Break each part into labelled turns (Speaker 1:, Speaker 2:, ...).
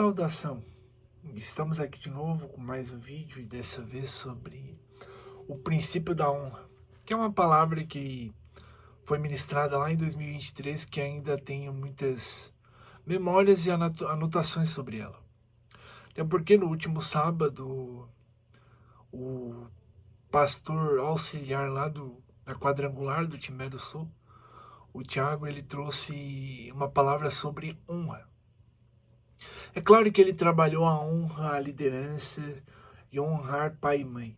Speaker 1: Saudação! Estamos aqui de novo com mais um vídeo e dessa vez sobre o princípio da honra, que é uma palavra que foi ministrada lá em 2023 que ainda tenho muitas memórias e anotações sobre ela. É porque no último sábado o pastor auxiliar lá da quadrangular do Timé do Sul, o Thiago, ele trouxe uma palavra sobre honra. É claro que ele trabalhou a honra, a liderança e honrar pai e mãe.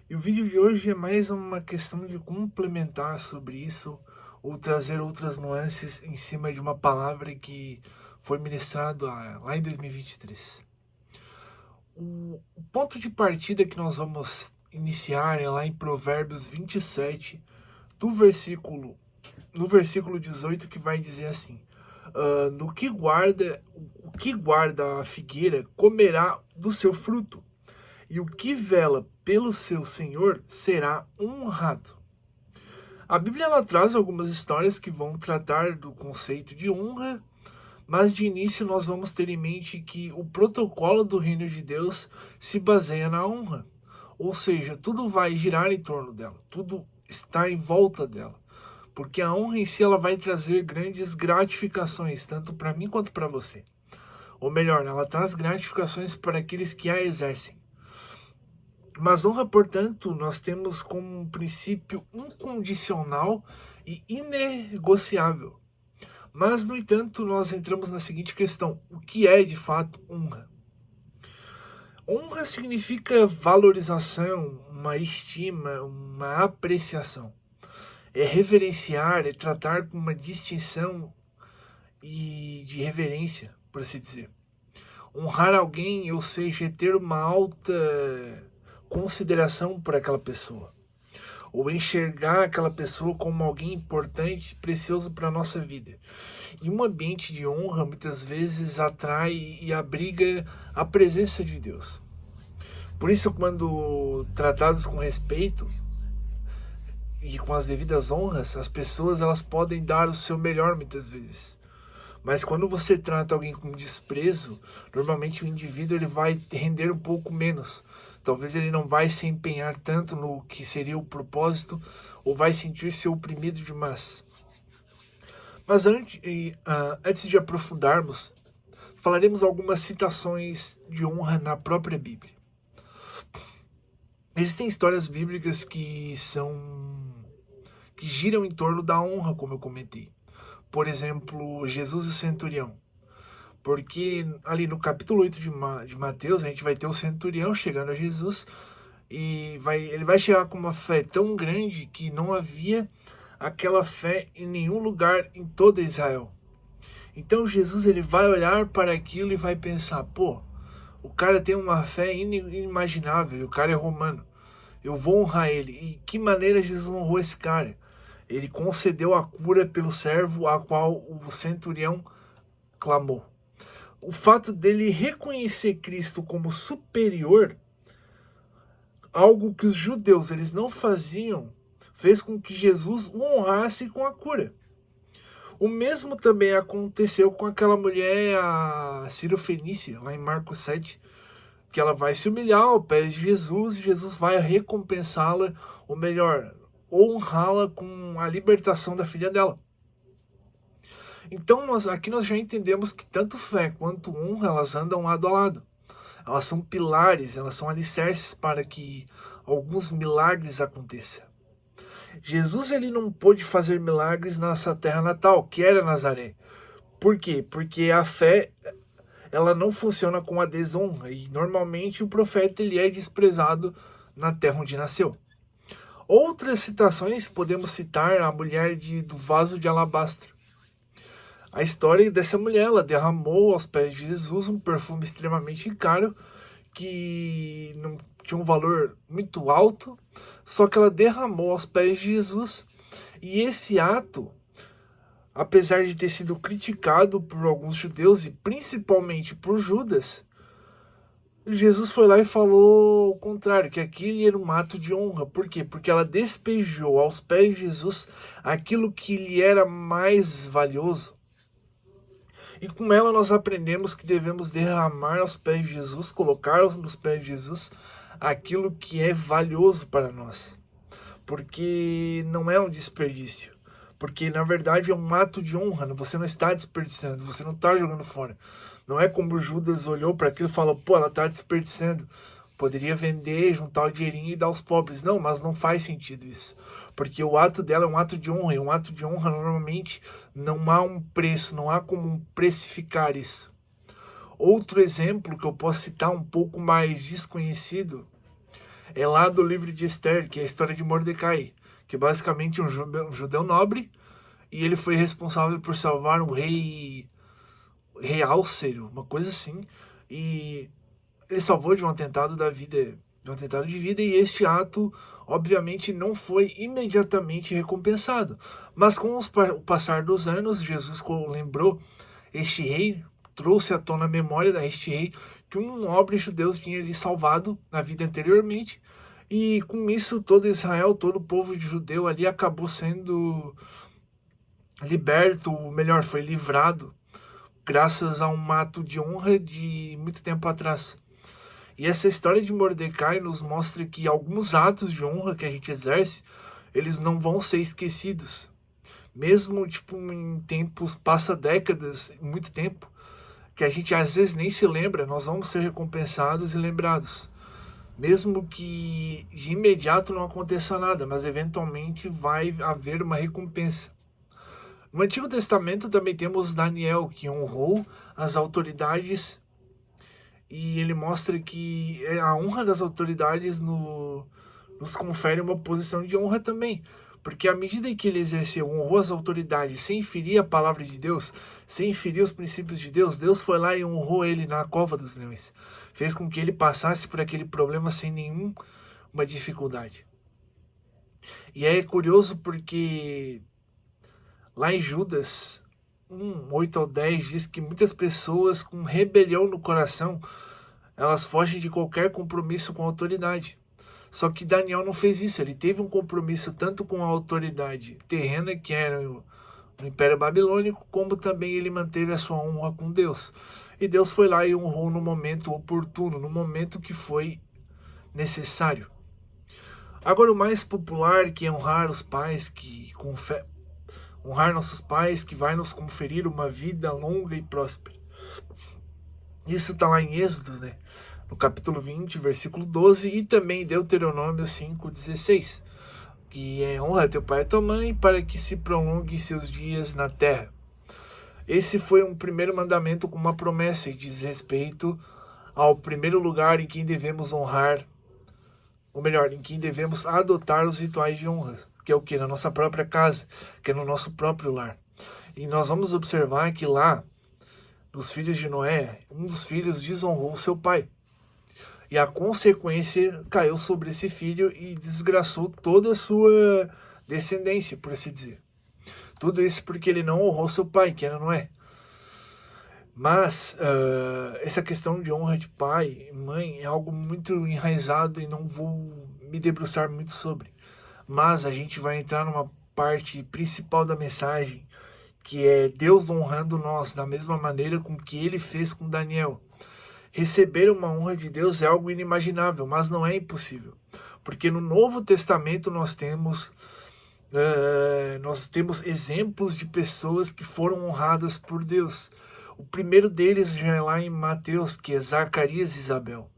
Speaker 1: E o vídeo de hoje é mais uma questão de complementar sobre isso ou trazer outras nuances em cima de uma palavra que foi ministrado lá em 2023. O ponto de partida que nós vamos iniciar é lá em Provérbios 27, no versículo 18, que vai dizer assim: o que guarda a figueira comerá do seu fruto, e o que vela pelo seu senhor será honrado. A Bíblia ela traz algumas histórias que vão tratar do conceito de honra, mas de início nós vamos ter em mente que o protocolo do reino de Deus se baseia na honra. Ou seja, tudo vai girar em torno dela, tudo está em volta dela. Porque a honra em si ela vai trazer grandes gratificações, tanto para mim quanto para você. Ou melhor, ela traz gratificações para aqueles que a exercem. Mas honra, portanto, nós temos como um princípio incondicional e inegociável. Mas, no entanto, nós entramos na seguinte questão: o que é de fato honra? Honra significa valorização, uma estima, uma apreciação. É reverenciar, é tratar com uma distinção e de reverência, por assim dizer. Honrar alguém, ou seja, é ter uma alta consideração por aquela pessoa. Ou enxergar aquela pessoa como alguém importante, precioso para a nossa vida. E um ambiente de honra muitas vezes atrai e abriga a presença de Deus. Por isso, quando tratados com respeito e com as devidas honras, as pessoas elas podem dar o seu melhor muitas vezes. Mas quando você trata alguém com desprezo, normalmente o indivíduo ele vai render um pouco menos. Talvez ele não vai se empenhar tanto no que seria o propósito, ou vai sentir-se oprimido demais. Mas antes de aprofundarmos, falaremos algumas citações de honra na própria Bíblia. Existem histórias bíblicas que giram em torno da honra, como eu comentei. Por exemplo, Jesus e o centurião. Porque ali no capítulo 8 de Mateus, a gente vai ter o centurião chegando a Jesus e ele vai chegar com uma fé tão grande que não havia aquela fé em nenhum lugar em toda Israel. Então Jesus ele vai olhar para aquilo e vai pensar: pô, o cara tem uma fé inimaginável, o cara é romano, eu vou honrar ele. E que maneira Jesus honrou esse cara? Ele concedeu a cura pelo servo a qual o centurião clamou. O fato dele reconhecer Cristo como superior, algo que os judeus eles não faziam, fez com que Jesus o honrasse com a cura. O mesmo também aconteceu com aquela mulher, a Cirofenícia, lá em Marcos 7, que ela vai se humilhar aos pés de Jesus e Jesus vai recompensá-la, ou melhor, honrá-la com a libertação da filha dela. Então aqui nós já entendemos que tanto fé quanto honra elas andam lado a lado. Elas são pilares, elas são alicerces para que alguns milagres aconteçam. Jesus ele não pôde fazer milagres na sua terra natal, que era Nazaré. Por quê? Porque a fé ela não funciona com a desonra e normalmente o profeta ele é desprezado na terra onde nasceu. Outras citações podemos citar a mulher do vaso de alabastro. A história dessa mulher, ela derramou aos pés de Jesus um perfume extremamente caro, que não tinha um valor muito alto, só que ela derramou aos pés de Jesus, e esse ato, apesar de ter sido criticado por alguns judeus e principalmente por Judas, Jesus foi lá e falou o contrário, que aquele era um ato de honra. Por quê? Porque ela despejou aos pés de Jesus aquilo que lhe era mais valioso. E com ela nós aprendemos que devemos derramar aos pés de Jesus, colocar nos pés de Jesus aquilo que é valioso para nós. Porque não é um desperdício. Porque na verdade é um ato de honra. Você não está desperdiçando, você não está jogando fora. Não é como Judas olhou para aquilo e falou: pô, ela está desperdiçando. Poderia vender, juntar o dinheirinho e dar aos pobres. Não, mas não faz sentido isso. Porque o ato dela é um ato de honra. E um ato de honra, normalmente, não há um preço, não há como precificar isso. Outro exemplo que eu posso citar um pouco mais desconhecido é lá do livro de Esther, que é a história de Mordecai, que é basicamente um judeu nobre, e ele foi responsável por salvar o rei Álcero, uma coisa assim, e ele salvou de um atentado de vida, e este ato, obviamente, não foi imediatamente recompensado. Mas com o passar dos anos, Jesus lembrou este rei, trouxe à tona a memória deste rei, que um nobre judeu tinha lhe salvado na vida anteriormente, e com isso todo Israel, todo o povo judeu ali acabou sendo liberto, ou melhor, foi livrado, graças a um ato de honra de muito tempo atrás. E essa história de Mordecai nos mostra que alguns atos de honra que a gente exerce, eles não vão ser esquecidos. Mesmo em tempos, passa décadas, muito tempo, que a gente às vezes nem se lembra, nós vamos ser recompensados e lembrados. Mesmo que de imediato não aconteça nada, mas eventualmente vai haver uma recompensa. No Antigo Testamento também temos Daniel, que honrou as autoridades, e ele mostra que a honra das autoridades nos confere uma posição de honra também. Porque à medida que ele exerceu, honrou as autoridades sem ferir a palavra de Deus, sem ferir os princípios de Deus, Deus foi lá e honrou ele na cova dos leões. Fez com que ele passasse por aquele problema sem nenhuma dificuldade. E é curioso porque lá em Judas 8 ao 10 diz que muitas pessoas com rebelião no coração, elas fogem de qualquer compromisso com a autoridade. Só que Daniel não fez isso, ele teve um compromisso tanto com a autoridade terrena, que era o Império Babilônico, como também ele manteve a sua honra com Deus. E Deus foi lá e honrou no momento oportuno, no momento que foi necessário. Agora, o mais popular, que é honrar os pais, honrar nossos pais, que vai nos conferir uma vida longa e próspera. Isso está lá em Êxodo, né? No capítulo 20, versículo 12, e também Deuteronômio 5,16, que é: honra teu pai e tua mãe, para que se prolongue seus dias na terra. Esse foi um primeiro mandamento com uma promessa e diz respeito ao primeiro lugar em quem devemos honrar, ou melhor, em quem devemos adotar os rituais de honra, que é o que? Na nossa própria casa, que é no nosso próprio lar. E nós vamos observar que lá, dos filhos de Noé, um dos filhos desonrou seu pai. E a consequência caiu sobre esse filho e desgraçou toda a sua descendência, por assim dizer. Tudo isso porque ele não honrou seu pai, que era Noé. Mas essa questão de honra de pai e mãe é algo muito enraizado e não vou me debruçar muito sobre. Mas a gente vai entrar numa parte principal da mensagem, que é Deus honrando nós da mesma maneira com que ele fez com Daniel. Receber uma honra de Deus é algo inimaginável, mas não é impossível. Porque no Novo Testamento nós temos exemplos de pessoas que foram honradas por Deus. O primeiro deles já é lá em Mateus, que é Zacarias e Isabel.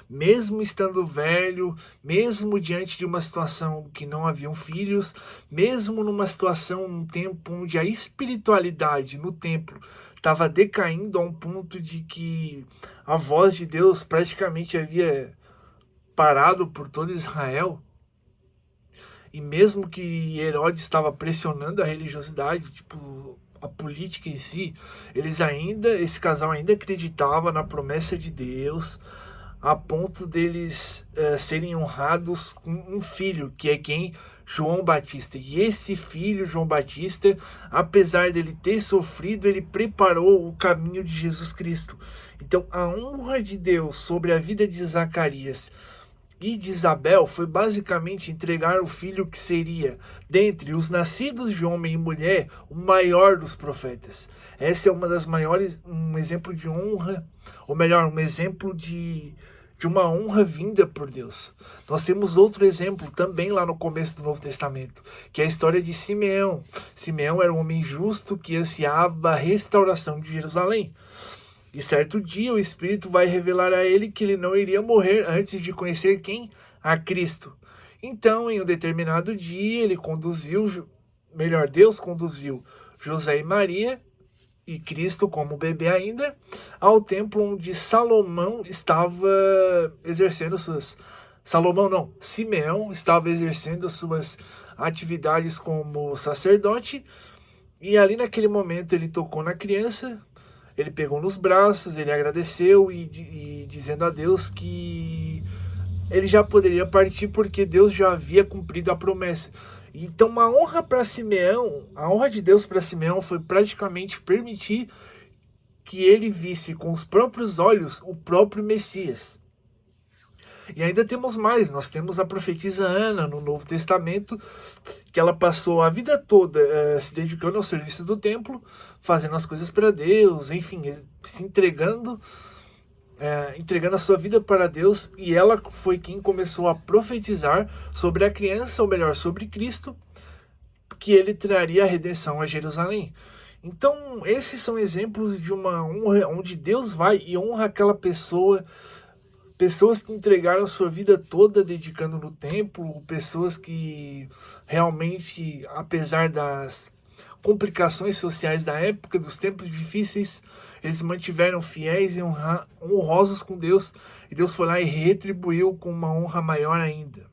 Speaker 1: Mesmo estando velho, mesmo diante de uma situação que não haviam filhos, mesmo numa situação, num tempo onde a espiritualidade no templo estava decaindo a um ponto de que a voz de Deus praticamente havia parado por todo Israel, e mesmo que Herodes estava pressionando a religiosidade, a política em si, esse casal ainda acreditava na promessa de Deus, a ponto deles serem honrados com um filho, que é quem? João Batista. E esse filho, João Batista, apesar dele ter sofrido, ele preparou o caminho de Jesus Cristo. Então, a honra de Deus sobre a vida de Zacarias e de Isabel foi basicamente entregar o filho que seria, dentre os nascidos de homem e mulher, o maior dos profetas. Essa é uma das maiores, um exemplo de honra, ou melhor, um exemplo de uma honra vinda por Deus. Nós temos outro exemplo também lá no começo do Novo Testamento, que é a história de Simeão. Simeão era um homem justo que ansiava a restauração de Jerusalém. E certo dia o Espírito vai revelar a ele que ele não iria morrer antes de conhecer quem? A Cristo. Então, em um determinado dia, ele conduziu, melhor, Deus conduziu José e Maria, e Cristo como bebê ainda, ao templo onde Salomão estava exercendo suas... Salomão não, Simeão estava exercendo suas atividades como sacerdote, e ali naquele momento ele tocou na criança, ele pegou nos braços, ele agradeceu e dizendo a Deus que ele já poderia partir porque Deus já havia cumprido a promessa. Então, uma honra para Simeão, a honra de Deus para Simeão foi praticamente permitir que ele visse com os próprios olhos o próprio Messias. E ainda temos mais, nós temos a profetisa Ana no Novo Testamento, que ela passou a vida toda se dedicando ao serviço do templo, fazendo as coisas para Deus, enfim, se entregando a sua vida para Deus, e ela foi quem começou a profetizar sobre a criança, ou melhor, sobre Cristo, que ele traria a redenção a Jerusalém. Então, esses são exemplos de uma honra onde Deus vai e honra aquela pessoa, pessoas que entregaram a sua vida toda dedicando no templo, pessoas que realmente, apesar das complicações sociais da época, dos tempos difíceis, eles mantiveram fiéis e honrosos com Deus, e Deus foi lá e retribuiu com uma honra maior ainda.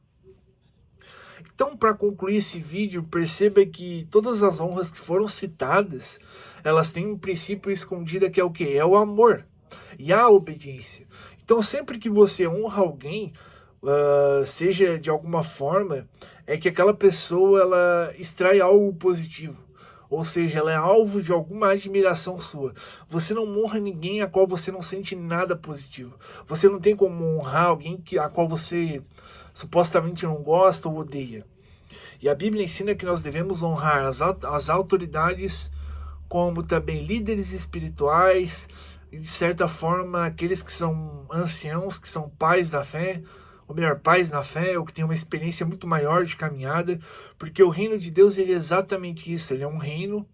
Speaker 1: Então, para concluir esse vídeo, perceba que todas as honras que foram citadas, elas têm um princípio escondido que é o quê? É o amor e a obediência. Então, sempre que você honra alguém, seja de alguma forma, é que aquela pessoa ela extrai algo positivo. Ou seja, ela é alvo de alguma admiração sua. Você não honra ninguém a qual você não sente nada positivo. Você não tem como honrar alguém a qual você supostamente não gosta ou odeia. E a Bíblia ensina que nós devemos honrar as autoridades, como também líderes espirituais, e de certa forma aqueles que são anciãos, que são pais da fé, ou melhor, pais na fé, ou que têm uma experiência muito maior de caminhada, porque o reino de Deus ele é exatamente isso, ele é um reino,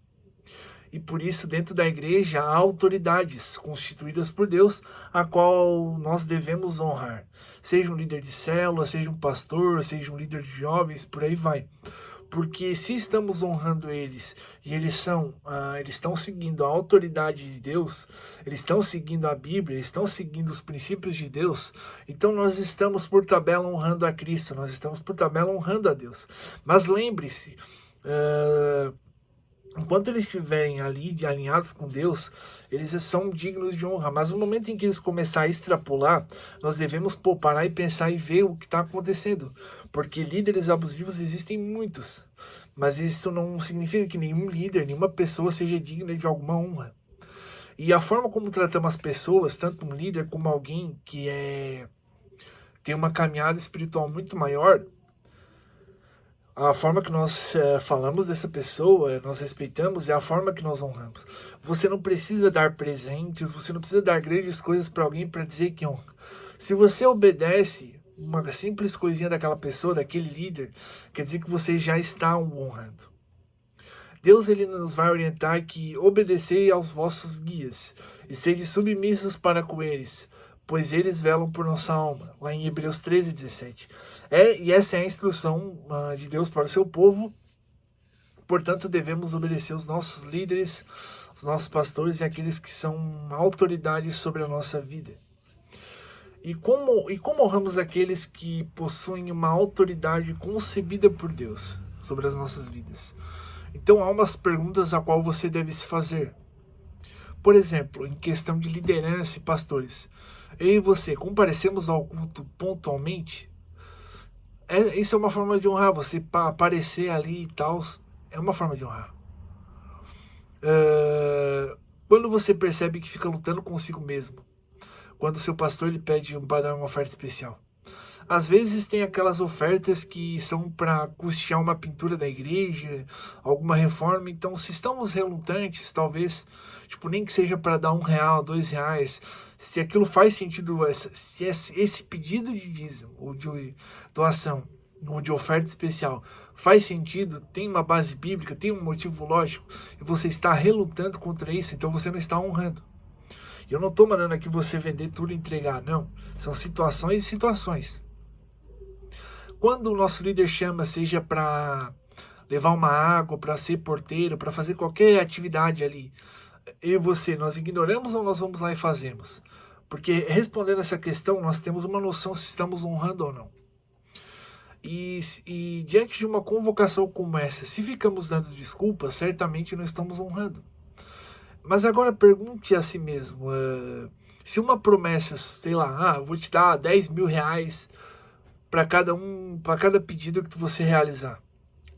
Speaker 1: e por isso dentro da igreja há autoridades constituídas por Deus, a qual nós devemos honrar. Seja um líder de célula, seja um pastor, seja um líder de jovens, por aí vai. Porque se estamos honrando eles e eles estão seguindo a autoridade de Deus, eles estão seguindo a Bíblia, eles estão seguindo os princípios de Deus, então nós estamos por tabela honrando a Cristo, nós estamos por tabela honrando a Deus. Mas lembre-se, enquanto eles estiverem ali alinhados com Deus, eles são dignos de honra. Mas no momento em que eles começarem a extrapolar, nós devemos parar e pensar e ver o que está acontecendo. Porque líderes abusivos existem muitos. Mas isso não significa que nenhum líder, nenhuma pessoa seja digna de alguma honra. E a forma como tratamos as pessoas, tanto um líder como alguém que tem uma caminhada espiritual muito maior, a forma que nós falamos dessa pessoa, nós respeitamos, é a forma que nós honramos. Você não precisa dar presentes, você não precisa dar grandes coisas para alguém para dizer que honra. Se você obedece uma simples coisinha daquela pessoa, daquele líder, quer dizer que você já está honrando. Deus ele nos vai orientar que obedecei aos vossos guias e sede submissos para com eles, pois eles velam por nossa alma, lá em Hebreus 13:17. E essa é a instrução de Deus para o seu povo, portanto devemos obedecer os nossos líderes, os nossos pastores e aqueles que são autoridades sobre a nossa vida. E como honramos aqueles que possuem uma autoridade concebida por Deus sobre as nossas vidas? Então há umas perguntas a qual você deve se fazer. Por exemplo, em questão de liderança e pastores, eu e você comparecemos ao culto pontualmente? Isso é uma forma de honrar, você aparecer ali e tal, é uma forma de honrar. Quando você percebe que fica lutando consigo mesmo, quando o seu pastor lhe pede para dar uma oferta especial, Às vezes tem aquelas ofertas que são para custear uma pintura da igreja, alguma reforma. Então, se estamos relutantes, talvez, tipo, nem que seja para dar R$ 1, R$ 2, se aquilo faz sentido, se esse pedido de dízimo ou de doação ou de oferta especial faz sentido, tem uma base bíblica, tem um motivo lógico, e você está relutando contra isso, então você não está honrando. E eu não estou mandando aqui você vender tudo e entregar, não. São situações e situações. Quando o nosso líder chama, seja para levar uma água, para ser porteiro, para fazer qualquer atividade ali, eu e você, nós ignoramos ou nós vamos lá e fazemos? Porque respondendo essa questão, nós temos uma noção se estamos honrando ou não. E diante de uma convocação como essa, se ficamos dando desculpas, certamente não estamos honrando. Mas agora pergunte a si mesmo, se uma promessa, sei lá, vou te dar R$ 10.000 para cada pedido que você realizar.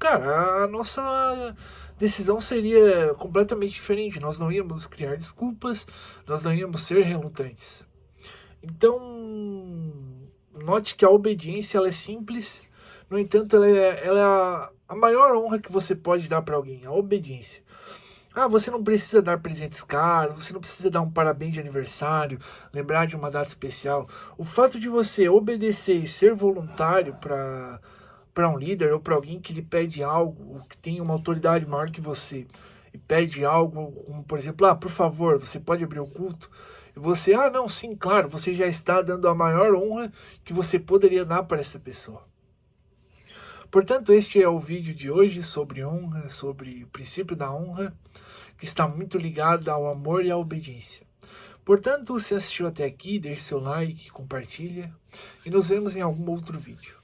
Speaker 1: Cara, a nossa decisão seria completamente diferente. Nós não íamos criar desculpas, nós não íamos ser relutantes. Então, note que a obediência ela é simples, no entanto, ela é a maior honra que você pode dar para alguém, a obediência. Você não precisa dar presentes caros, você não precisa dar um parabéns de aniversário, lembrar de uma data especial. O fato de você obedecer e ser voluntário para um líder ou para alguém que lhe pede algo, ou que tem uma autoridade maior que você, e pede algo, como por exemplo, por favor, você pode abrir o culto? E você, não, sim, claro, você já está dando a maior honra que você poderia dar para essa pessoa. Portanto, este é o vídeo de hoje sobre honra, sobre o princípio da honra, que está muito ligado ao amor e à obediência. Portanto, se assistiu até aqui, deixe seu like, compartilha e nos vemos em algum outro vídeo.